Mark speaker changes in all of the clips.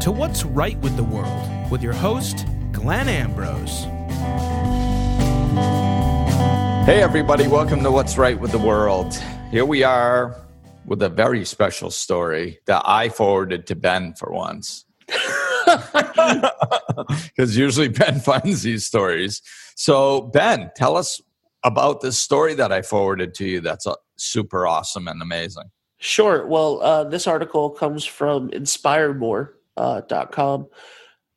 Speaker 1: to What's Right with the World with your host, Glenn Ambrose.
Speaker 2: Hey everybody, welcome to What's Right with the World. Here we are with a very special story that I forwarded to Ben for once. Because usually Ben finds these stories. So Ben, tell us about this story that I forwarded to you that's super awesome and amazing.
Speaker 3: Sure. Well, this article comes from inspiremore.com.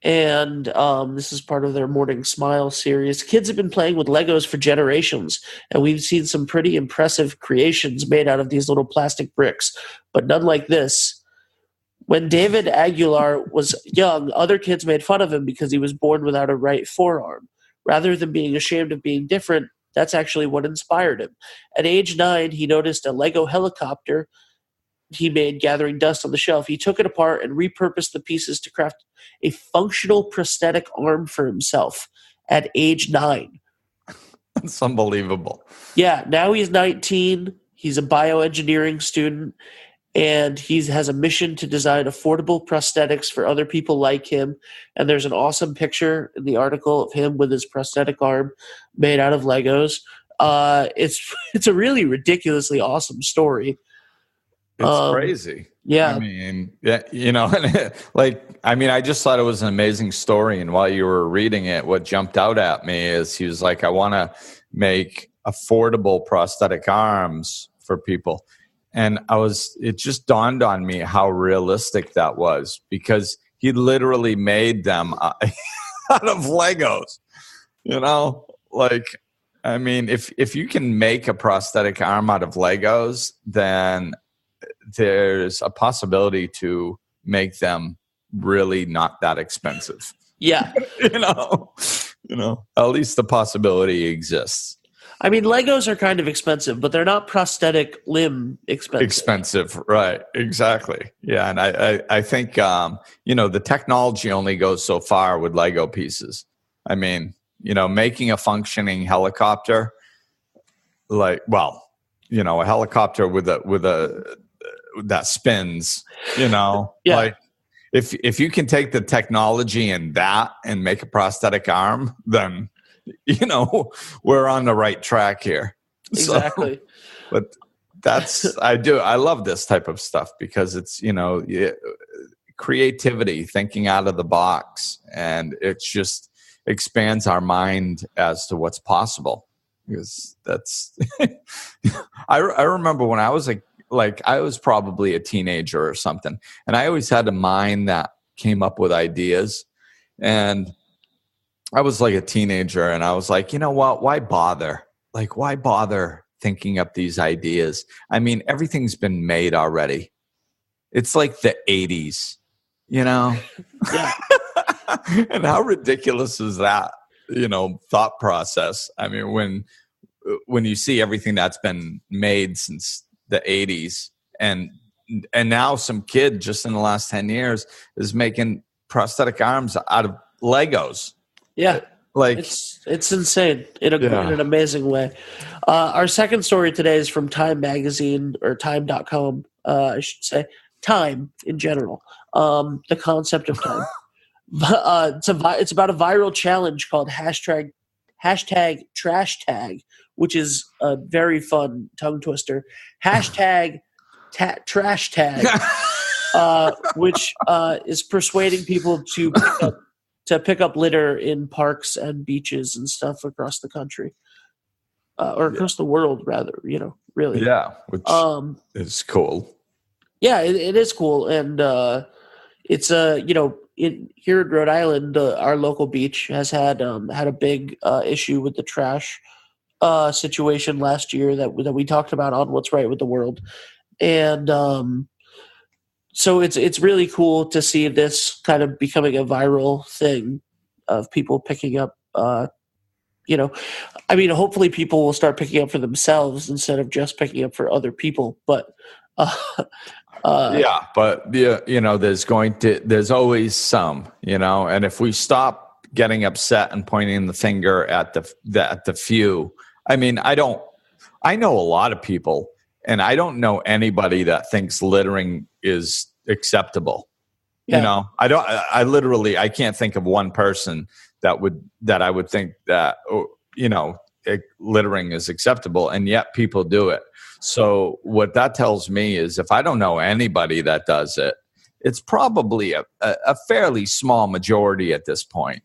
Speaker 3: And this is part of their Morning Smile series. Kids have been playing with Legos for generations, and we've seen some pretty impressive creations made out of these little plastic bricks, but none like this. When David Aguilar was young, other kids made fun of him because he was born without a right forearm. Rather than being ashamed of being different, that's actually what inspired him. At age 9, he noticed a Lego helicopter he made gathering dust on the shelf. He took it apart and repurposed the pieces to craft a functional prosthetic arm for himself at age 9.
Speaker 2: That's unbelievable.
Speaker 3: Yeah, now he's 19. He's a bioengineering student, and he has a mission to design affordable prosthetics for other people like him. And there's an awesome picture in the article of him with his prosthetic arm made out of Legos. It's a really ridiculously awesome story.
Speaker 2: It's crazy.
Speaker 3: Yeah.
Speaker 2: I mean, yeah, you know, I just thought it was an amazing story. And while you were reading it, what jumped out at me is he was like, I want to make affordable prosthetic arms for people. And it just dawned on me how realistic that was, because he literally made them out of Legos, you know, I mean, if you can make a prosthetic arm out of Legos, then there's a possibility to make them really not that expensive.
Speaker 3: Yeah.
Speaker 2: you know, at least the possibility exists.
Speaker 3: I mean, Legos are kind of expensive, but they're not prosthetic limb expensive.
Speaker 2: Right. Exactly. Yeah. And I think, the technology only goes so far with Lego pieces. I mean, making a functioning helicopter, a helicopter with a that spins,
Speaker 3: Yeah.
Speaker 2: Like if you can take the technology in that and make a prosthetic arm, then we're on the right track here.
Speaker 3: Exactly.
Speaker 2: So, but I love this type of stuff because it's creativity, thinking out of the box, and it just expands our mind as to what's possible. Because that's I remember when I was I was probably a teenager or something, and I always had a mind that came up with ideas. And I was like a teenager, and I was like, you know what? Why bother? Why bother thinking up these ideas? I mean, everything's been made already. It's like the 80s, Yeah. And how ridiculous is that, thought process? I mean, when you see everything that's been made since the 80s, and now some kid just in the last 10 years is making prosthetic arms out of Legos.
Speaker 3: Yeah. It's insane in an amazing way. Our second story today is from Time Magazine, or time.com, I should say. Time in general. The concept of time. It's about a viral challenge called hashtag trash tag, which is a very fun tongue twister. Hashtag trash tag, which is persuading people to pick up litter in parks and beaches and stuff across the country, or across the world, rather. Really.
Speaker 2: Yeah, which is cool.
Speaker 3: Yeah, it is cool, and it's here in Rhode Island, our local beach has had a big issue with the trash situation last year that we talked about on What's Right with the World, and so it's really cool to see this kind of becoming a viral thing of people picking up. Hopefully people will start picking up for themselves instead of just picking up for other people, but.
Speaker 2: There's always some, and if we stop getting upset and pointing the finger at the few, I mean, I know a lot of people, and I don't know anybody that thinks littering is acceptable. You know, I literally, I can't think of one person that I would think that, you know, littering is acceptable, and yet people do it. So what that tells me is if I don't know anybody that does it, it's probably a fairly small majority at this point,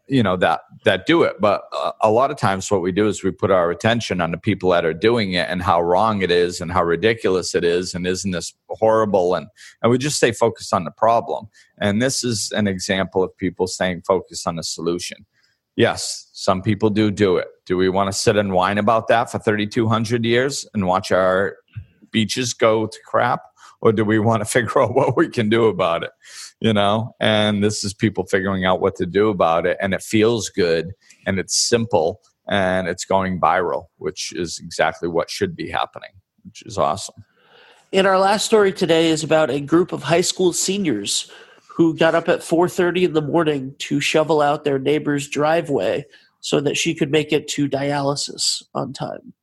Speaker 2: you know, that do it. But a lot of times what we do is we put our attention on the people that are doing it and how wrong it is and how ridiculous it is and isn't this horrible, and we just stay focused on the problem. And this is an example of people staying focused on the solution. Yes, some people do it. Do we want to sit and whine about that for 3,200 years and watch our beaches go to crap? Or do we want to figure out what we can do about it? You know, and this is people figuring out what to do about it. And it feels good and it's simple and it's going viral, which is exactly what should be happening, which is awesome.
Speaker 3: And our last story today is about a group of high school seniors who got up at 4:30 in the morning to shovel out their neighbor's driveway so that she could make it to dialysis on time.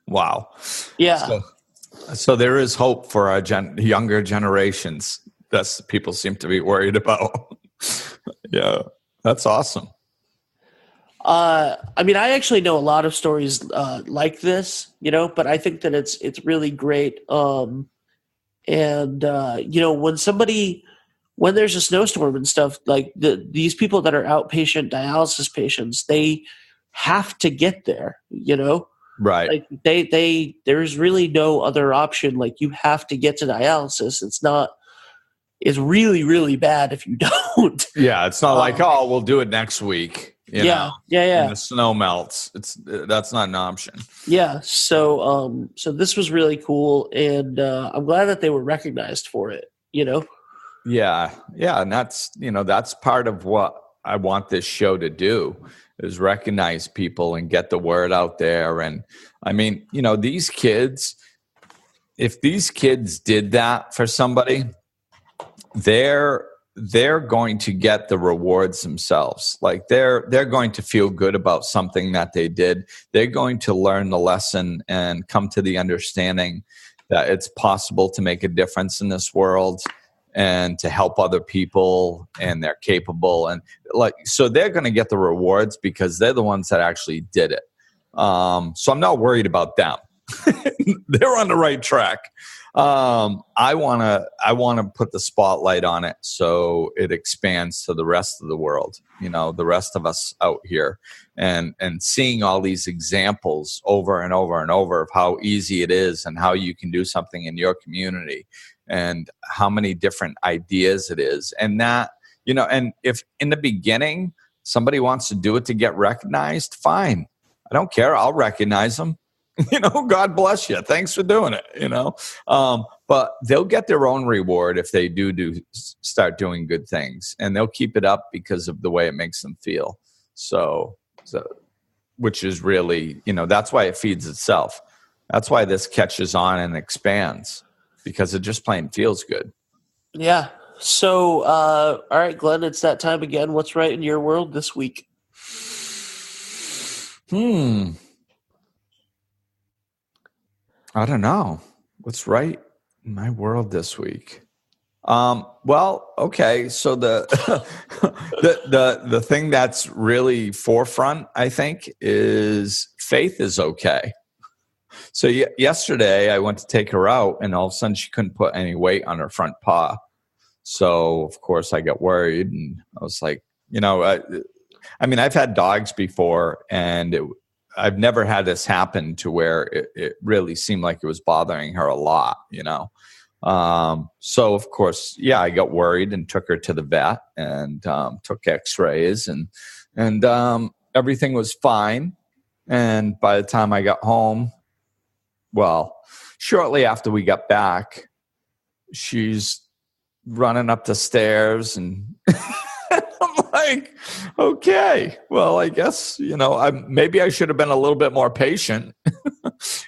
Speaker 2: Wow.
Speaker 3: Yeah.
Speaker 2: So there is hope for our younger generations. That's people seem to be worried about. Yeah, that's awesome.
Speaker 3: I mean, I actually know a lot of stories like this, you know, but I think that it's really great. You know, when there's a snowstorm and stuff, like these people that are outpatient dialysis patients, they have to get there, you know.
Speaker 2: Right.
Speaker 3: Like there's really no other option. Like you have to get to dialysis. It's really, really bad if you don't.
Speaker 2: Yeah. It's not like, oh, we'll do it next week. You know, and the snow melts. That's not an option.
Speaker 3: Yeah. So this was really cool. And I'm glad that they were recognized for it, you know?
Speaker 2: Yeah. Yeah. And that's part of what I want this show to do, is recognize people and get the word out there. And I mean, you know, these kids, if these kids did that for somebody, they're going to get the rewards themselves. Like they're going to feel good about something that they did. They're going to learn the lesson and come to the understanding that it's possible to make a difference in this world and to help other people, and they're capable. And like, so they're going to get the rewards because they're the ones that actually did it. So I'm not worried about them. They're on the right track. I want to put the spotlight on it so it expands to the rest of the world, you know, the rest of us out here, and seeing all these examples over and over and over of how easy it is and how you can do something in your community and how many different ideas it is. And that, you know, and if in the beginning somebody wants to do it to get recognized, fine. I don't care. I'll recognize them. You know, God bless you. Thanks for doing it, you know. But they'll get their own reward if they do start doing good things. And they'll keep it up because of the way it makes them feel. So which is really, you know, that's why it feeds itself. That's why this catches on and expands, because it just plain feels good.
Speaker 3: Yeah. So, all right, Glenn, it's that time again. What's right in your world this week?
Speaker 2: I don't know. What's right in my world this week? Well, okay. So the thing that's really forefront, I think, is faith is okay. So yesterday I went to take her out, and all of a sudden she couldn't put any weight on her front paw. So of course I got worried, and I was like, you know, I mean, I've had dogs before, and I've never had this happen to where it really seemed like it was bothering her a lot, you know. So of course, yeah, I got worried and took her to the vet and took x-rays, and everything was fine. And by the time I got home, well, shortly after we got back, she's running up the stairs, and I'm like, okay, well, I guess, you know, maybe I should have been a little bit more patient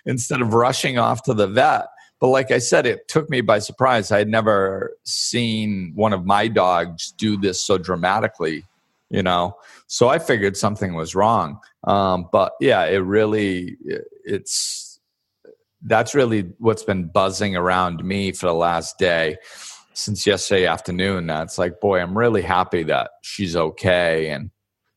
Speaker 2: instead of rushing off to the vet. But like I said, it took me by surprise. I had never seen one of my dogs do this so dramatically, you know. So I figured something was wrong. But yeah, that's really what's been buzzing around me for the last day. since yesterday afternoon. It's like, boy, I'm really happy that she's okay. And,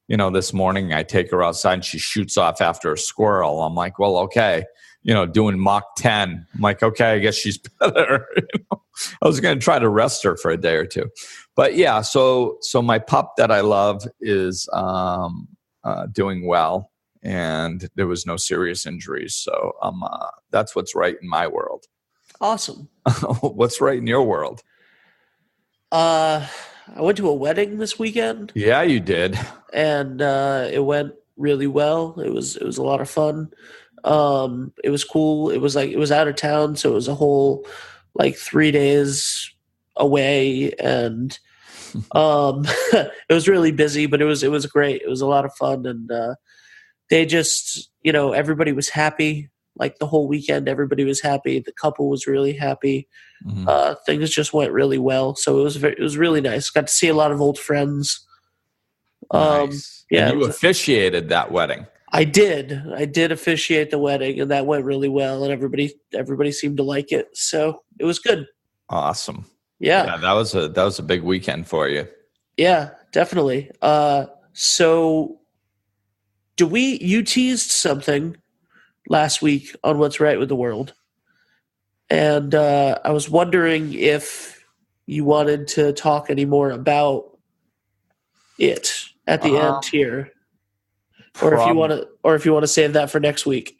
Speaker 2: this morning I take her outside and she shoots off after a squirrel. I'm like, well, okay, doing Mach 10. I'm like, okay, I guess she's better. I was going to try to rest her for a day or two. But yeah, so my pup that I love is doing well, and there was no serious injuries. So that's what's right in my world.
Speaker 3: Awesome.
Speaker 2: What's right in your world?
Speaker 3: I went to a wedding this weekend.
Speaker 2: Yeah, you did.
Speaker 3: And it went really well. It was a lot of fun. It was cool. It was out of town, so it was a whole 3 days away, and it was really busy, but it was great. It was a lot of fun, and they just, everybody was happy. The whole weekend, everybody was happy. The couple was really happy. Mm-hmm. Things just went really well. So it was really nice. Got to see a lot of old friends.
Speaker 2: Nice.
Speaker 3: Yeah,
Speaker 2: and you officiated that wedding.
Speaker 3: I did officiate the wedding, and that went really well, and everybody seemed to like it. So it was good.
Speaker 2: Awesome.
Speaker 3: Yeah,
Speaker 2: that was a big weekend for you.
Speaker 3: Yeah, definitely. So you teased something last week on What's Right with the World, and I was wondering if you wanted to talk any more about it at the end here, or if you want to save that for next week.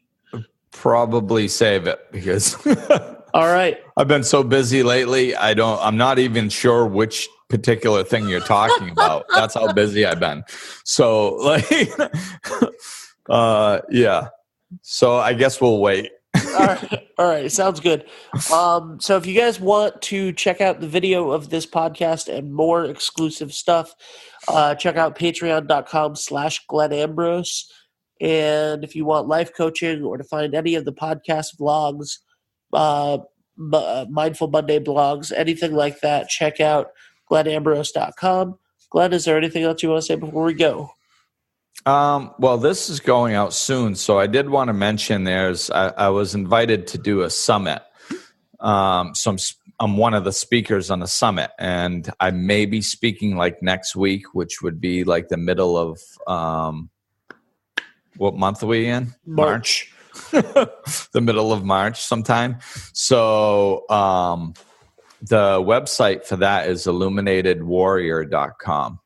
Speaker 2: Probably save it, because
Speaker 3: all right,
Speaker 2: I've been so busy lately. I'm not even sure which particular thing you're talking about. That's how busy I've been. So yeah. So I guess we'll wait.
Speaker 3: All right. Sounds good. So if you guys want to check out the video of this podcast and more exclusive stuff, check out patreon.com/Glenn Ambrose. And if you want life coaching or to find any of the podcast vlogs, Mindful Monday blogs, anything like that, check out glennambrose.com. Glenn, is there anything else you want to say before we go?
Speaker 2: Well, this is going out soon, so I did want to mention I was invited to do a summit. So I'm one of the speakers on the summit, and I may be speaking next week, which would be the middle of what month are we in?
Speaker 3: March.
Speaker 2: The middle of March sometime. So the website for that is illuminatedwarrior.com.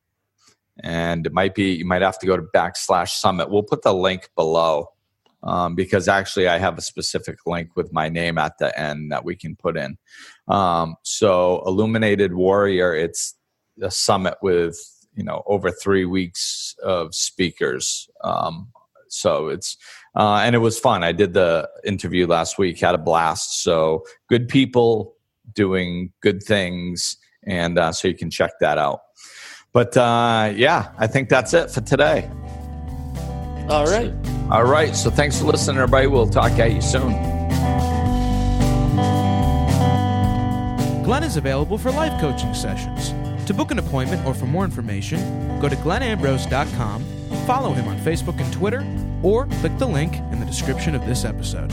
Speaker 2: And you might have to go to /summit. We'll put the link below because actually I have a specific link with my name at the end that we can put in. So Illuminated Warrior, it's a summit with, over 3 weeks of speakers. So it's, and it was fun. I did the interview last week, had a blast. So good people doing good things. And so you can check that out. But yeah, I think that's it for today.
Speaker 3: All right.
Speaker 2: So thanks for listening, everybody. We'll talk at you soon.
Speaker 1: Glenn is available for life coaching sessions. To book an appointment or for more information, go to glennambrose.com, follow him on Facebook and Twitter, or click the link in the description of this episode.